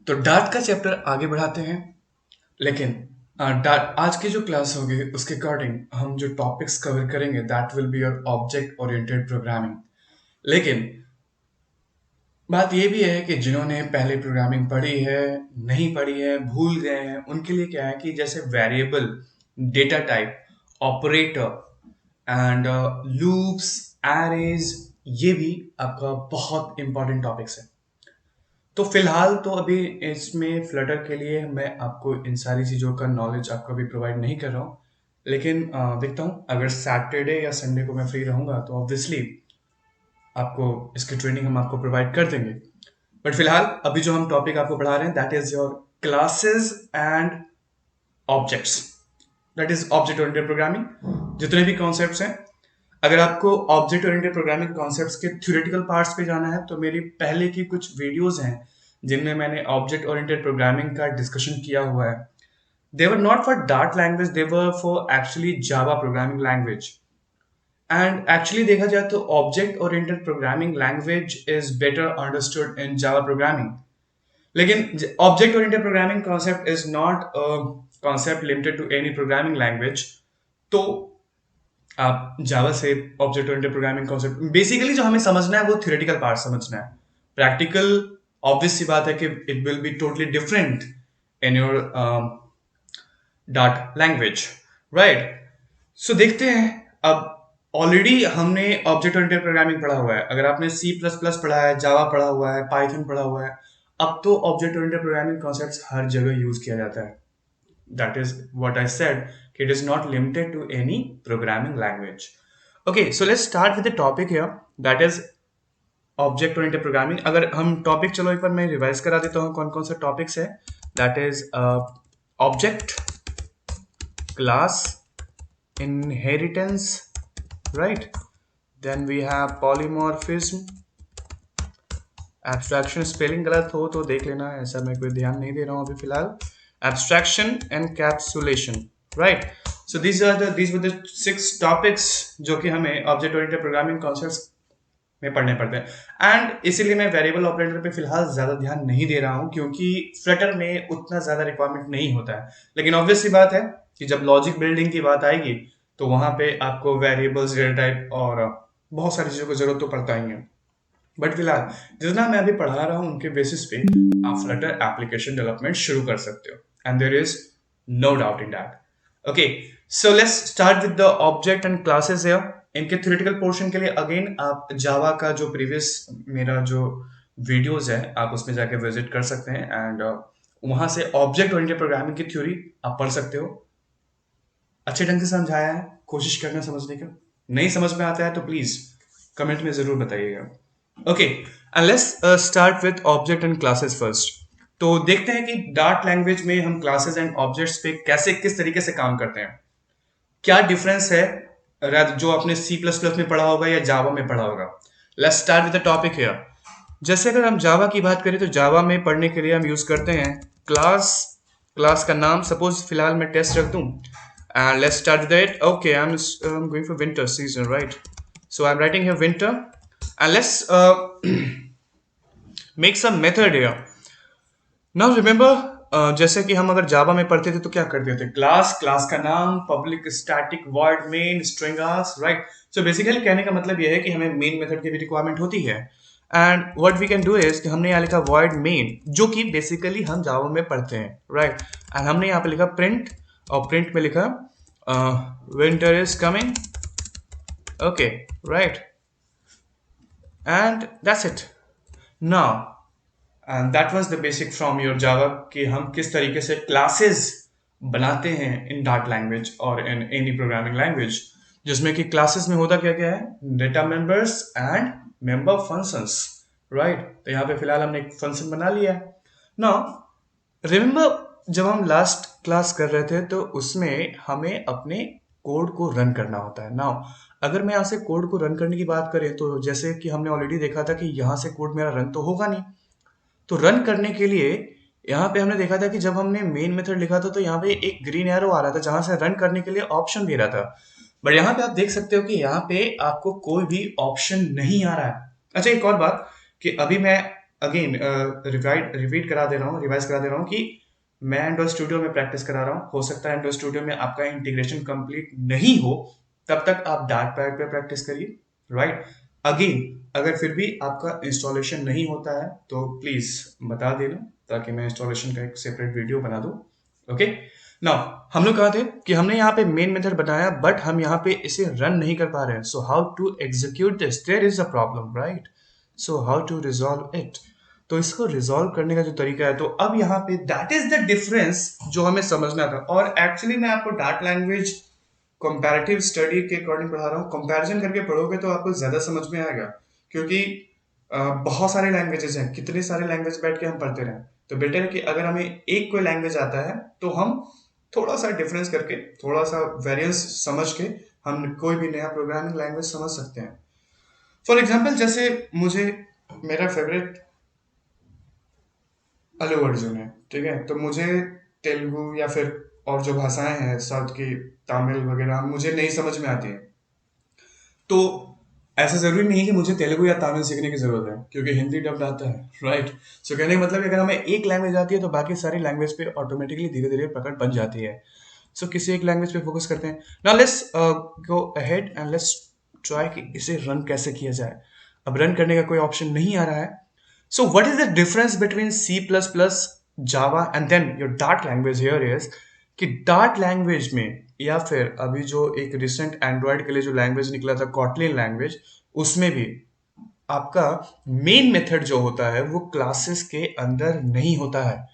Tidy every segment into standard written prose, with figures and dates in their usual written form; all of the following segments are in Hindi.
तो डार्ट का चैप्टर आगे बढ़ाते हैं। लेकिन डार्ट आज की जो क्लास होगी उसके अकॉर्डिंग हम जो टॉपिक्स कवर करेंगे that will be your object oriented programming. लेकिन बात ये भी है कि जिन्होंने पहले प्रोग्रामिंग पढ़ी है, नहीं पढ़ी है, भूल गए हैं, उनके लिए क्या है कि जैसे variable, data type, operator and loops, arrays, ये भी आपका बहुत इंपॉर्टेंट टॉपिक्स है। तो फिलहाल तो अभी इसमें फ्लटर के लिए मैं आपको इन सारी चीज़ों का नॉलेज आपको अभी प्रोवाइड नहीं कर रहा हूँ। लेकिन देखता हूँ अगर सैटरडे या संडे को मैं फ्री रहूँगा तो ऑब्वियसली आपको इसकी ट्रेनिंग हम आपको प्रोवाइड कर देंगे। बट फिलहाल अभी जो हम टॉपिक आपको पढ़ा रहे हैं that is your classes and objects, that is object oriented programming. जितने भी कॉन्सेप्ट्स हैं, अगर आपको ऑब्जेक्ट ओरिएंटेड प्रोग्रामिंग कॉन्सेप्ट्स के थ्योरेटिकल पार्ट्स पे जाना है तो मेरी पहले की कुछ वीडियोस हैं जिनमें मैंने ऑब्जेक्ट ओरिएंटेड प्रोग्रामिंग का डिस्कशन किया हुआ है। They were not for dart language, they were for actually Java programming language. And actually देखा जाए तो object oriented programming language is better understood in Java programming. लेकिन object oriented programming concept is not concept limited to any programming language. तो आप जावा से object oriented programming concept basically जो हमें समझना है वो थ्योरेटिकल पार्ट समझना है। प्रैक्टिकल ऑब्वियस सी बात है कि it will be totally different in your dart language, right. So देखते हैं। अब ऑलरेडी हमने ऑब्जेक्ट ओरिएंटेड प्रोग्रामिंग पढ़ा हुआ है। अगर आपने सी प्लस प्लस पढ़ा है, जावा पढ़ा हुआ है, पाइथन पढ़ा हुआ है, अब तो ऑब्जेक्ट ओरिएंटेड प्रोग्रामिंग कॉन्सेप्ट्स हर जगह यूज किया जाता है। That is what I said. It is not limited to any programming language. Okay, so let's start with the topic here. That is object oriented programming. अगर हम टॉपिक चलो एक बार मैं रिवाइज करा देता हूँ कौन कौन से टॉपिक्स है। That is object, class, inheritance, right? Then we have polymorphism, abstraction. Spelling गलत हो तो देख लेना, ऐसा मैं कोई ध्यान नहीं दे रहा हूँ अभी फिलहाल। Abstraction and capsulation, right. So these were the 6 topics जो कि हमें ऑब्जेक्ट ओरिएंटेड प्रोग्रामिंग कॉन्सेप्ट्स में पढ़ने पड़ते हैं। एंड इसीलिए मैं वेरिएबल ऑपरेटर पे फिलहाल ज्यादा ध्यान नहीं दे रहा हूँ क्योंकि फ्लटर में उतना ज्यादा रिक्वायरमेंट नहीं होता है। लेकिन ऑब्वियस सी बात है कि जब लॉजिक बिल्डिंग की बात आएगी तो वहां पे आपको वेरिएबल्स, डेटा टाइप और बहुत सारी चीजों की जरूरत तो पड़ता ही है। बट फिलहाल जितना मैं अभी पढ़ा रहा हूँ उनके बेसिस पे आप फ्लटर एप्लीकेशन डेवलपमेंट शुरू कर सकते हो and there is no doubt in that. Okay, so let's start with the object and classes here. इनके थ्योरेटिकल पोर्शन के लिए अगेन आप जावा का जो प्रीवियस मेरा जो वीडियोस है आप उसमें जाके विजिट कर सकते हैं एंड वहां से ऑब्जेक्ट ओरिएंटेड प्रोग्रामिंग की थ्योरी आप पढ़ सकते हो। अच्छे ढंग से समझाया है, कोशिश करना समझने का। नहीं समझ में आता है तो प्लीज कमेंट में जरूर बताइएगा। Okay, and let's start with object and classes first. तो देखते हैं कि डार्ट लैंग्वेज में हम क्लासेस एंड ऑब्जेक्ट्स पे कैसे किस तरीके से काम करते हैं, क्या डिफरेंस है जो आपने सी प्लस प्लस में पढ़ा होगा या जावा में पढ़ा होगा। Let's start with the topic here. जैसे अगर हम जावा की बात करें तो जावा में पढ़ने के लिए हम यूज करते हैं क्लास। क्लास का नाम सपोज फिलहाल मैं टेस्ट रख दूं and let's start with it. Okay, I am going for winter season, right. So I am writing here winter and let's make some method here. Now remember, जैसे कि हम अगर जावा में पढ़ते थे तो क्या करते थे, क्लास, क्लास का नाम, public static void main string ask, right. So basically कहने का मतलब यह है कि हमें मेन मेथड की भी रिक्वायरमेंट होती है and what we can do is कि हमने यहाँ लिखा वॉइड मेन जो कि बेसिकली हम जावा में पढ़ते हैं, राइट। एंड हमने यहाँ पे लिखा प्रिंट और प्रिंट में लिखा winter is coming, okay, right. And that's it. Now, and that was the basic from your Java कि हम किस तरीके से classes बनाते हैं in Dart language और in any programming language, जिसमें कि classes में होता क्या क्या है, data members and member functions, right। तो यहाँ पे फिलहाल हमने एक function बना लिया है। Now, remember जब हम लास्ट क्लास कर रहे थे तो उसमें हमें अपने कोड को रन करना होता है। नाउ अगर मैं यहाँ से कोड को रन करने की बात करें तो जैसे कि हमने ऑलरेडी देखा था कि यहाँ से कोड मेरा रन तो होगा नहीं। तो रन करने के लिए यहाँ पे हमने देखा था कि जब हमने मेन मेथड लिखा था तो यहाँ पे एक ग्रीन एरो आ रहा था जहां से रन करने के लिए ऑप्शन दे रहा था। बट यहाँ पे आप देख सकते हो कि यहाँ पे आपको कोई भी ऑप्शन नहीं आ रहा है। अच्छा, एक और बात कि अभी मैं अगेन रिपीट करा दे रहा हूँ, रिवाइज करा दे रहा हूँ कि मैं एंड्रॉइड स्टूडियो में प्रैक्टिस करा रहा हूँ। हो सकता है एंड्रॉइड स्टूडियो में आपका इंटीग्रेशन कंप्लीट नहीं हो, तब तक आप डार्क पैड पे प्रैक्टिस करिए, राइट। अगेन अगर फिर भी आपका इंस्टॉलेशन नहीं होता है तो प्लीज बता देना, ताकि मैं इंस्टॉलेशन का एक सेपरेट वीडियो बना दूं। ओके, नाउ हम लोग कहा थे कि हमने यहाँ पे मेन मेथड बनाया, बट हम यहाँ पे इसे रन नहीं कर पा रहे हैं। So how to execute this, there is a problem, right. So how to resolve it, तो इसको रिजॉल्व करने का जो तरीका है, तो अब यहाँ पे दैट इज द डिफरेंस जो हमें समझना था। और एक्चुअली मैं आपको डार्क लैंग्वेज कंपैरेटिव स्टडी के अकॉर्डिंग पढ़ा रहा हूँ। कंपैरिजन करके पढ़ोगे तो आपको ज्यादा समझ में आएगा, क्योंकि बहुत सारे लैंग्वेजेस हैं, कितने सारे लैंग्वेज बैठ के हम पढ़ते रहें। तो बेटर है कि अगर हमें एक कोई लैंग्वेज आता है तो हम थोड़ा सा डिफरेंस करके, थोड़ा सा वेरिएंस समझ के हम कोई भी नया प्रोग्रामिंग लैंग्वेज समझ सकते हैं। फॉर एग्जाम्पल जैसे मुझे मेरा फेवरेट अल्लू अर्जुन है, ठीक है, तो मुझे तेलुगु या फिर और जो भाषाएं हैं साउथ की, तमिल वगैरह मुझे नहीं समझ में आती है। तो ऐसा जरूरी नहीं है कि मुझे तेलुगु या तमिल सीखने की जरूरत है, क्योंकि हिंदी डब्ड आता है, राइट। सो कहने का मतलब है, अगर हमें एक लैंग्वेज आती है तो बाकी सारी लैंग्वेज पे ऑटोमेटिकली धीरे धीरे पकड़ बन जाती है। सो किसी एक लैंग्वेज पे फोकस करते हैं। Now let's go ahead and let's try कि इसे रन कैसे किया जाए। अब रन करने का कोई ऑप्शन नहीं आ रहा है। So what is the difference between C++, Java and then your Dart language here is कि Dart language में, या फिर अभी जो एक रिसेंट एंड्रॉयड के लिए जो लैंग्वेज निकला था Kotlin लैंग्वेज, उसमें भी आपका मेन मेथड जो होता है वो क्लासेस के अंदर नहीं होता है।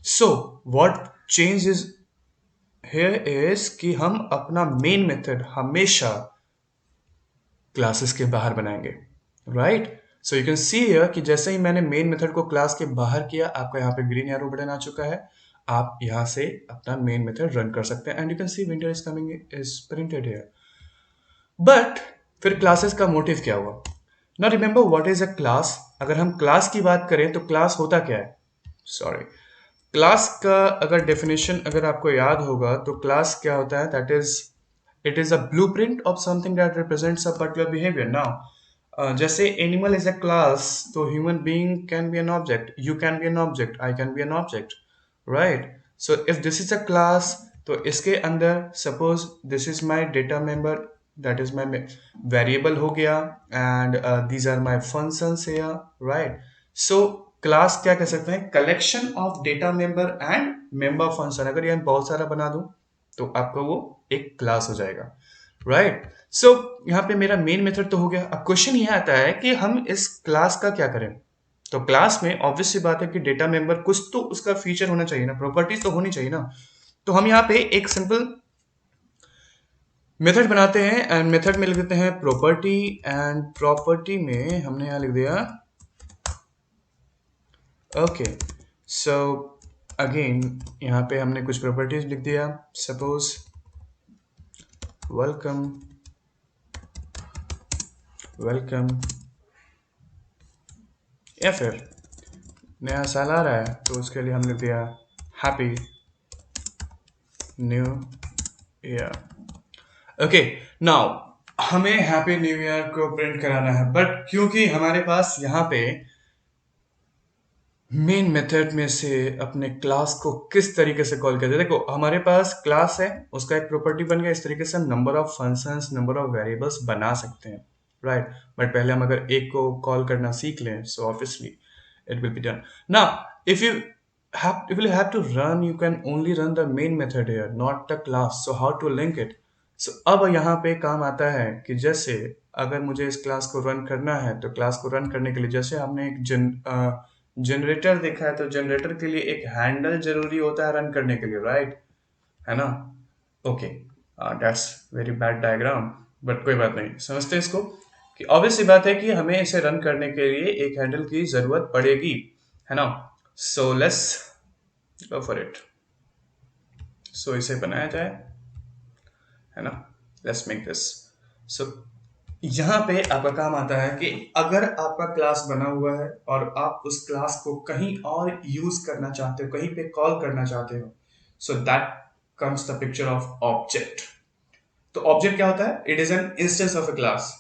So what change is here is कि हम अपना मेन मेथड हमेशा क्लासेस के बाहर बनाएंगे, right. So you can see here कि जैसे ही मैंने मेन मेथड को क्लास के बाहर किया, आपका यहाँ पे ग्रीन एरो बटन आ चुका है। आप यहाँ से अपना मेन मेथड रन कर सकते हैं and you can see window is coming is printed here. But फिर क्लासेस का मोटिव क्या हुआ? Now remember what is a class. अगर हम क्लास की बात करें तो क्लास होता क्या है? सॉरी, क्लास का अगर डेफिनेशन अगर आपको याद होगा तो क्लास क्या होता है? That is, it is a blueprint of something that represents a particular behavior. Now जैसे animal is a class, तो human being can be an object, you can be an object, I can be an object, right? So if this is a class, तो इसके अंदर suppose this is my data member, that is my variable हो गया, and these are my functions here, right? So class क्या कह सकते हैं? Collection of data member and member function. अगर ये बहुत सारा बना दूं तो आपका वो एक क्लास हो जाएगा, राइट। सो यहाँ पे मेरा मेन मेथड तो हो गया। अब क्वेश्चन ये आता है कि हम इस क्लास का क्या करें। तो क्लास में ऑब्वियस सी बात है कि डेटा मेंबर कुछ तो उसका फीचर होना चाहिए ना, प्रॉपर्टीज तो होनी चाहिए ना। तो हम यहाँ पे एक सिंपल मेथड बनाते हैं एंड मेथड में लिख देते हैं प्रॉपर्टी, एंड प्रॉपर्टी में हमने यहाँ लिख दिया ओके। सो अगेन यहाँ पे हमने कुछ प्रॉपर्टीज लिख दिया, सपोज वेलकम, वेलकम, या फिर नया साल आ रहा है तो उसके लिए हम लिख दिया happy new year. Okay, now हमें हैप्पी न्यू ईयर को प्रिंट कराना है, बट क्योंकि हमारे पास यहाँ पे मेन मेथड में से अपने क्लास को किस तरीके से कॉल करते हैं, देखो हमारे पास क्लास है, उसका एक प्रॉपर्टी बन गया। इस तरीके से हम number of functions, number of variables बना सकते हैं, राइट। बट पहले हम अगर एक को कॉल करना सीख लें, so obviously it will be done. Now, if you have to run, you can only run the main method here, not the class. So how to link it? So अब यहाँ पे काम आता है कि जैसे अगर मुझे इस क्लास को रन करना है, तो क्लास को रन करने के लिए जैसे हमने एक जनरेटर देखा है, तो जनरेटर के लिए एक हैंडल जरूरी होता है रन करने के लिए, राइट, है ना। Okay, that's very bad diagram, but कोई बात नहीं, समझते हैं इसको कि ऑब्वियस सी बात है कि हमें इसे रन करने के लिए एक हैंडल की जरूरत पड़ेगी, है ना। So let's go for it. So इसे बनाया जाए, है ना। Let's make this. सो यहाँ पे आपका काम आता है कि अगर आपका क्लास बना हुआ है और आप उस क्लास को कहीं और यूज करना चाहते हो, कहीं पे कॉल करना चाहते हो, so that comes the picture of object. तो ऑब्जेक्ट क्या होता है? It is an instance of a class,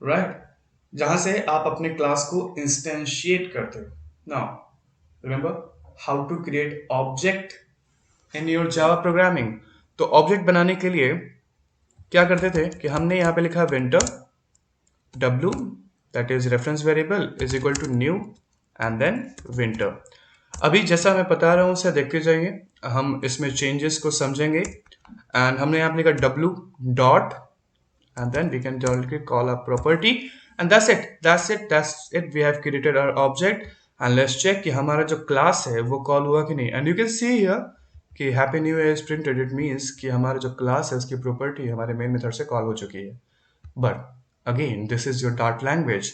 right. जहां से आप अपने क्लास को इंस्टेंशिएट करते हो। Now remember how to create object in your Java programming. तो ऑब्जेक्ट बनाने के लिए क्या करते थे कि हमने यहाँ पे लिखा winter w, that is reference variable, is equal to new and then winter। अभी जैसा मैं बता रहा हूँ उसे देखते जाइए, हम इसमें चेंजेस को समझेंगे। एंड हमने यहाँ पे लिखा w dot and then we can directly call a property and that's it we have created our object। and let's check कि हमारा जो क्लास है वो कॉल हुआ कि नहीं। and you can see here कि happy new year is printed, it means कि हमारा जो क्लास है उसकी प्रॉपर्टी हमारे मेन मेथड से कॉल हो चुकी है। But again this is your dart language,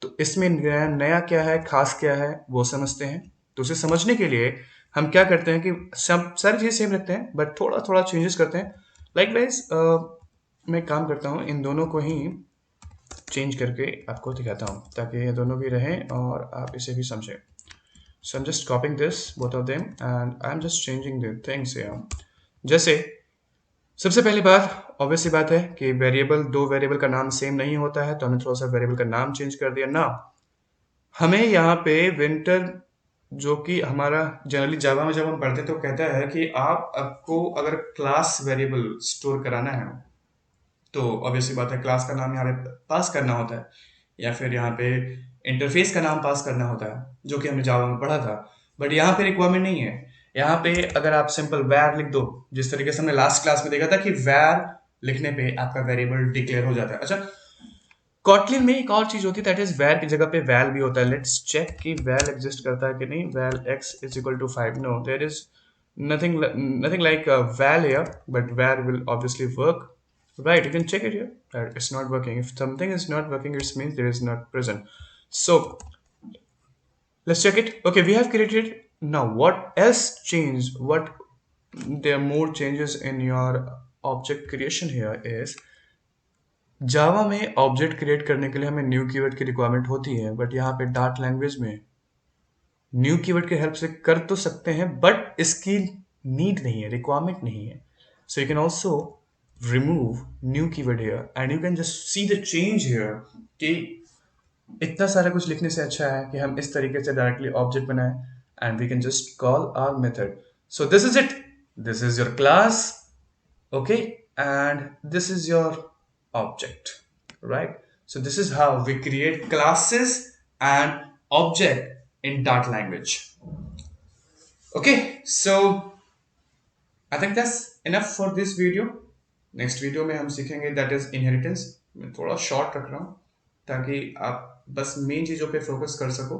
तो इसमें नया नया क्या है, खास क्या है, वो समझते हैं। तो उसे समझने के लिए हम क्या करते हैं कि सब सारी चीज़ सेम रखते हैं बट थोड़ा थोड़ा चेंजेस करते हैं। लाइक वाइज मैं एक काम करता हूँ, इन दोनों को ही चेंज करके आपको दिखाता हूँ ताकि ये दोनों भी रहें और आप इसे भी समझें। So I'm just copying this both of them and I'm just changing the things here। जैसे सबसे पहली बात ऑब्वियस सी बात है कि वेरिएबल, दो वेरिएबल का नाम सेम नहीं होता है, तो हमने थोड़ा सा वेरिएबल का नाम चेंज कर दिया ना। हमें यहाँ पे विंटर, जो कि हमारा जनरली जावा में जब हम पढ़ते तो कहता है कि आपको अगर क्लास वेरिएबल स्टोर कराना है तो ऑब्वियसली बात है क्लास का नाम यहाँ पे पास करना होता है, या फिर यहाँ पे इंटरफेस का नाम पास करना होता है, जो कि हमने जावा में पढ़ा था। बट यहाँ पे रिक्वायरमेंट नहीं है। यहाँ पे अगर आप सिंपल वैर लिख दो, जिस तरीके से हमने लास्ट क्लास में देखा था कि वैर लिखने पे आपका वेरिएबल डिक्लेयर हो जाता है। अच्छा, कॉटलिन में एक और चीज होती है, दैट इज वैर की जगह पे वैल भी होता है। लेट्स चेक कि वैल एग्जिस्ट करता है कि नहीं। Val x is equal to 5, no there is nothing like val here, but var will obviously work, right? You can check it here that it's not working. If something is not working, it means there is not present. So let's check it. Okay, we have created. Now what else changed? What there are more changes in your object creation here is जावा में ऑब्जेक्ट क्रिएट करने के लिए हमें न्यू कीवर्ड की रिक्वायरमेंट होती है, बट यहाँ पे डार्ट लैंग्वेज में न्यू कीवर्ड की हेल्प से कर तो सकते हैं बट इसकी नीड नहीं है, रिक्वायरमेंट नहीं है। So you can also remove new keyword here and you can just see the change here कि इतना सारा कुछ लिखने से अच्छा है कि हम इस तरीके से डायरेक्टली ऑब्जेक्ट बनाएं and we can just call our method. So this is it, this is your class, okay, and this is your object, right? So this is how we create classes and object in Dart language. Okay, so I think that's enough for this video। next video में हम सीखेंगे that is inheritance। मैं थोड़ा short रख रहा हूँ ताकि आप बस मेन चीज़ों पे फोकस कर सको।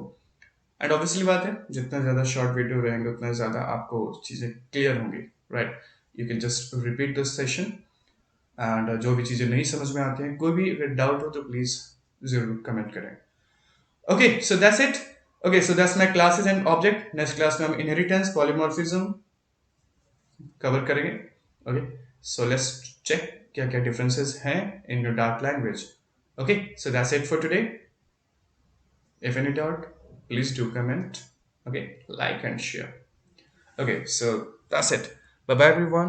एंड ऑब्वियसली बात है जितना ज़्यादा शॉर्ट वीडियो रहेंगे उतना ज़्यादा आपको चीज़ें क्लियर होंगी, right? You can just repeat this session and जो भी चीज़ें नहीं समझ में आती हैं, कोई भी अगर डाउट हो तो प्लीज़ ज़रूर कमेंट करें। Okay, so that's it. Okay, so that's my classes and object. Next class में हम इनहेरिटेंस, पॉलीमॉर्फिज्म कवर करेंगे। ओके, सो लेट्स चेक क्या क्या डिफरेंसेस हैं इन your dart language. Okay, so that's it for today. If any doubt, please do comment. Okay, like and share. Okay, so that's it. Bye bye, everyone.